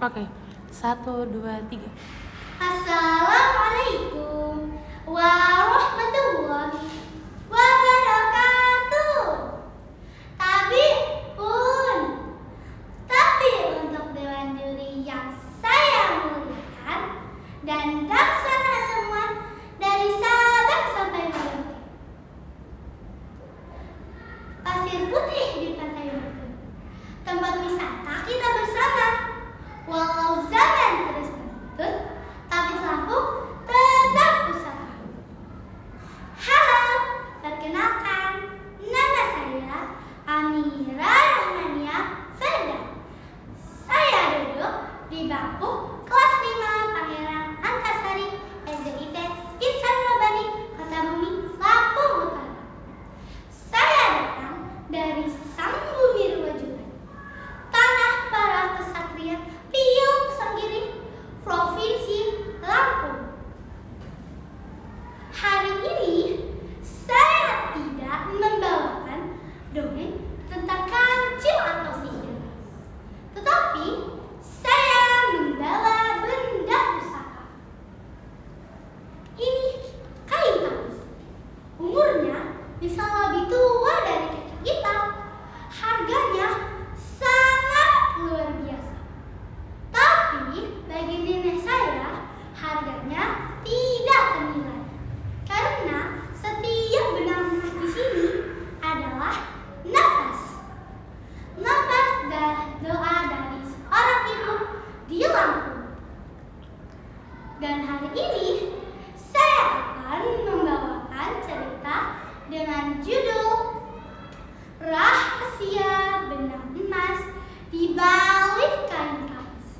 Oke, 1, 2, 3. Assalamualaikum warahmatullahi wabarakatuh. Tapi untuk Dewan Juri yang saya muliakan dan laksana semua dari Sabang sampai Merauke, pasir putih di pantai Merauke, tempat wisata kita bersama. Walau zaman terus berlalu, tapi Lampung tetap pusaka. Halo, perkenalkan, nama saya Amira Rahmania Ferda. Saya duduk di bangku kelas 5 Pangeran Antasari SDIT Insan Rabani, Kota Bumi, Lampung Utara. Saya datang dari sang bumi ruwajulan, tanah para kesatria Piung Sanggiri, Provinsi Lampung. Hari ini saya tidak membawakan dongeng tentang kancil atau sihir, tetapi saya membawa benda pusaka. Ini kain tapis. Umurnya bisa lebih tua dari kakek kita. Harganya sangat luar biasa. Tapi bagi nenek saya, harganya tidak ternilai. Karena setiap benang emas di sini adalah napas. Napas dan doa dari seorang ibu di Lampung. Dan hari ini saya akan membawakan cerita dengan judul Rahasia Benang Emas di Balik Kain Tapis.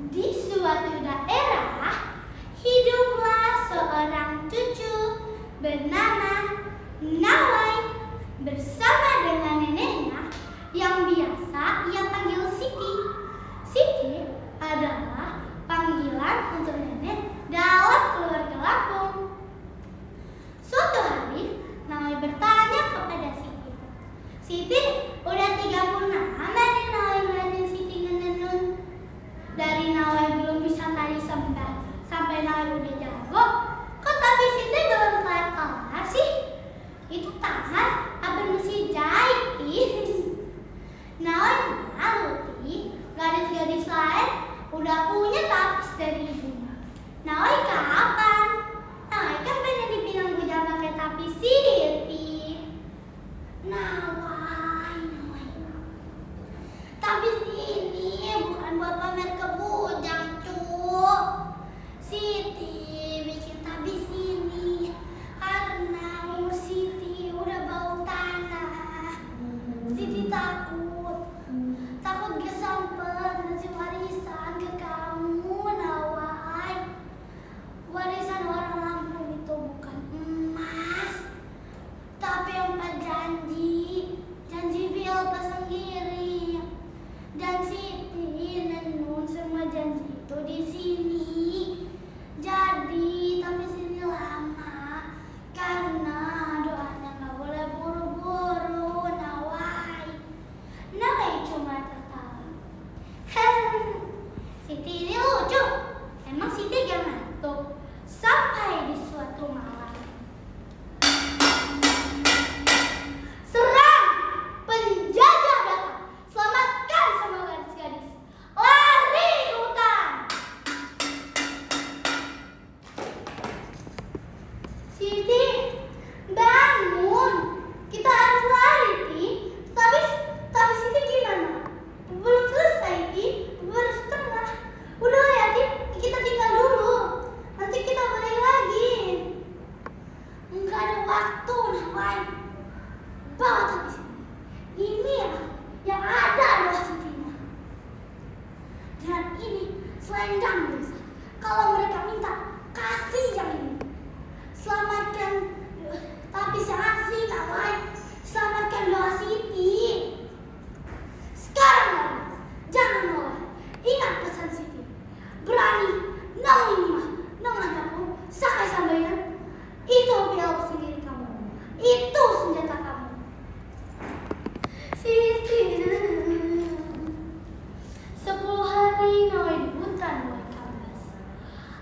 Di suatu daerah, hiduplah seorang cucu bernama Nawai bersama dengan neneknya yang biasa ia panggil Siti. Siti adalah panggilan untuk nenek dalam keluarga Lampung. Suatu hari, Nawai bertanya kepada Siti, "Siti, udah 30 lama nih Nawai ngeliatin Siti ngenenun. Dari Nawai belum bisa tari sampai Nawai udah jago, kok tapi Siti belum kelar-kelar sih? Itu tangan apa mesti jahit ih?" Nawai malu ih, gadis-gadis lain udah punya tapis dari ibunya. Nawai kapan? Nawai kan pengen dipinang bujang pakai tapis Siti. Nawai. Tapis ini bukan buat pamer ke bujang, Cuk. Siti bikin tapis ini karena umur Siti udah bau tanah. Siti takut kesampean ngasih warisan ke kamu, Nawai. Warisan orang Lampung itu bukan emas, tapi empat janji Bill Pasanggiring. Dan Siti nenun semua janji itu di sini. Jadi tapi sini lama karena doanya nggak boleh buru-buru, Nawai. Nawai cuma tertawa. Siti ini lucu. Emang Siti gak ngantuk? Sampai di suatu malam, serang! Penjajah datang! Selamatkan semua gadis-gadis! Lari ke hutan! Siti, bangun! Kita harus lari, Ti. Tapi Siti gimana? Belum selesai, Ti. Baru setengah. Udah ya, Ti. Kita tinggal dulu. Nanti kita balik lagi. Enggak ada waktu, Nawai. Bawa tapis ini ya, yang ada adalah Sitinya. Dan ini selendang biasa. Kalau mereka minta, kasih yang ini. Selamatkan tapis yang asli, Nawai. Selamatkan doa Siti. Sekarang, Nawai, jangan nolak. Ingat pesan Siti. Berani, nang ini mah, nang anakku, sakai sambayan. Itu piala sendiri kamu. Itu senjata kamu. Siti. 10 hari Nawai di hutan Waikambas.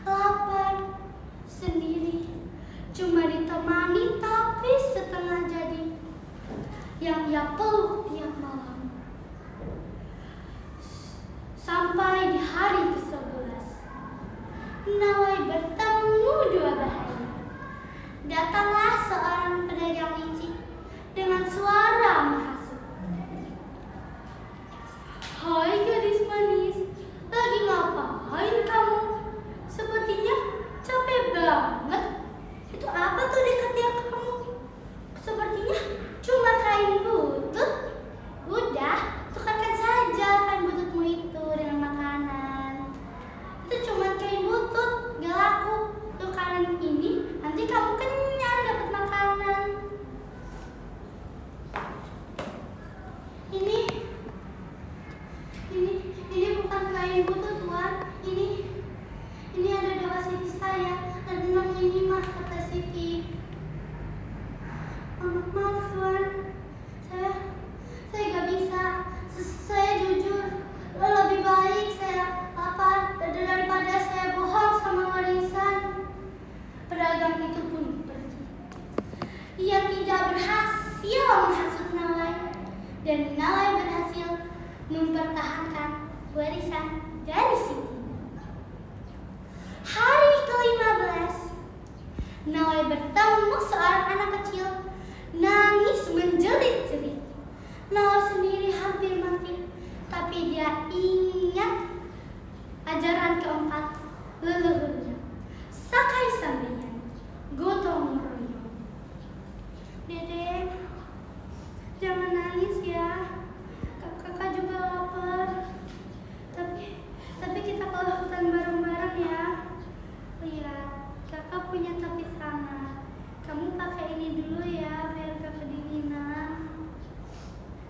Lapar, sendiri, cuma ditemani tapi setengah jadi yang ia peluk tiap malam. Sampai di hari ke-11, Nawai bertemu dua bahaya. Datanglah seorang pedagang licik dengan suara menghasut. "Hai gadis manis, lagi ngapain kamu? Sepertinya capek banget. Itu apa tuh di ketiak kamu? Sepertinya cuma kain butut. Udah, tukarkan saja kain bututmu itu dengan makanan. Itu cuma kain butut, gak laku. Tukaran ini, nanti kamu kenyang dapat makanan." Ini bukan kain butut, Tuan. Ini ada doa Siti saya. Dan ini mah kata Siti. Maaf, Tuan. Saya gak bisa. Saya jujur. Lebih baik saya lapar daripada saya bohong sama warisan. Pedagang itu pun pergi. Ia tidak berhasil menghasut Nawai, dan Nawai berhasil mempertahankan warisan dari Siti. Hari ke-15, Nawai bertemu seorang anak kecil nangis menjerit-jerit. Nawai sendiri hampir mati, tapi dia ingat ajaran keempat leluhurnya, Sakai Sambian, gotong royong. "Dedek, jangan nangis ya. Kakak juga lapar. Tapi kita ke hutan bareng-bareng ya. Lihat, kakak punya tapis hangat. Kamu pakai ini dulu ya, biar gak kedinginan.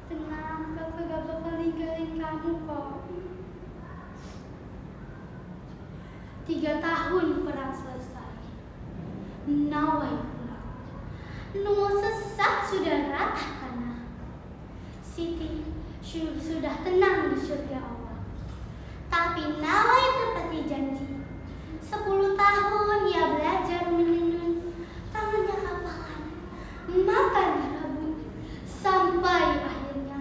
Tenang, kakak gak bakal ninggalin kamu kok." 3 tahun perang selesai. Nawai pulang. Nunggu sesat sudah rata tanah. Siti sudah tenang di surga Allah. Tapi Nawai tepati janji. 10 tahun ia belajar menenun. Tangannya kapalan, matanya rabun, sampai akhirnya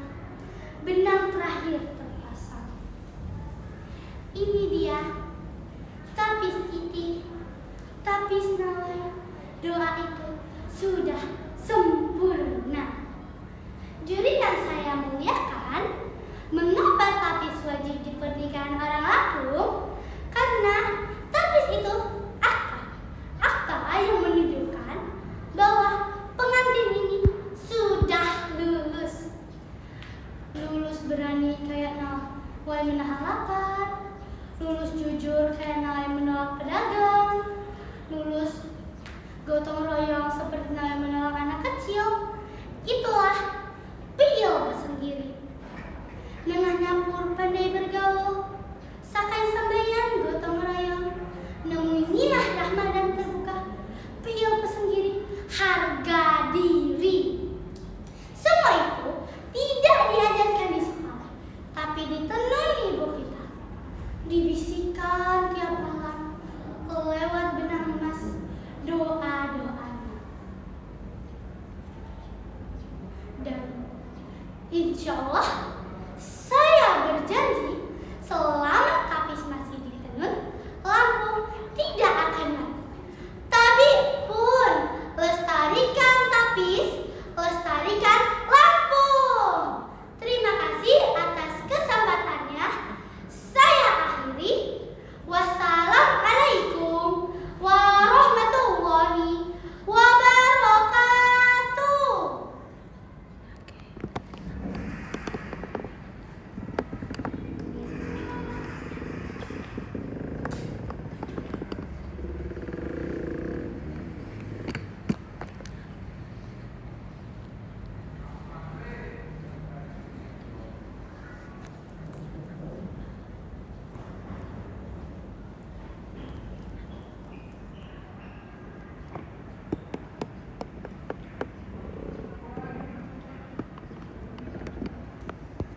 benang terakhir terpasang. Ini dia tapis Siti, tapis Nawai. Doa itu sudah sempurna. Juri yang saya muliakan, mengapa tapis wajib di pernikahan orang Lampung? Karena tapis itu akta yang menunjukkan bahwa pengantin ini sudah lulus berani kayak Nawai menahan lapar, lulus jujur kayak Nawai menolak pedagang, lulus gotong royong seperti Nawai menolak anak kecil. Itulah Pio bersendiri. Dengan nyampur pandai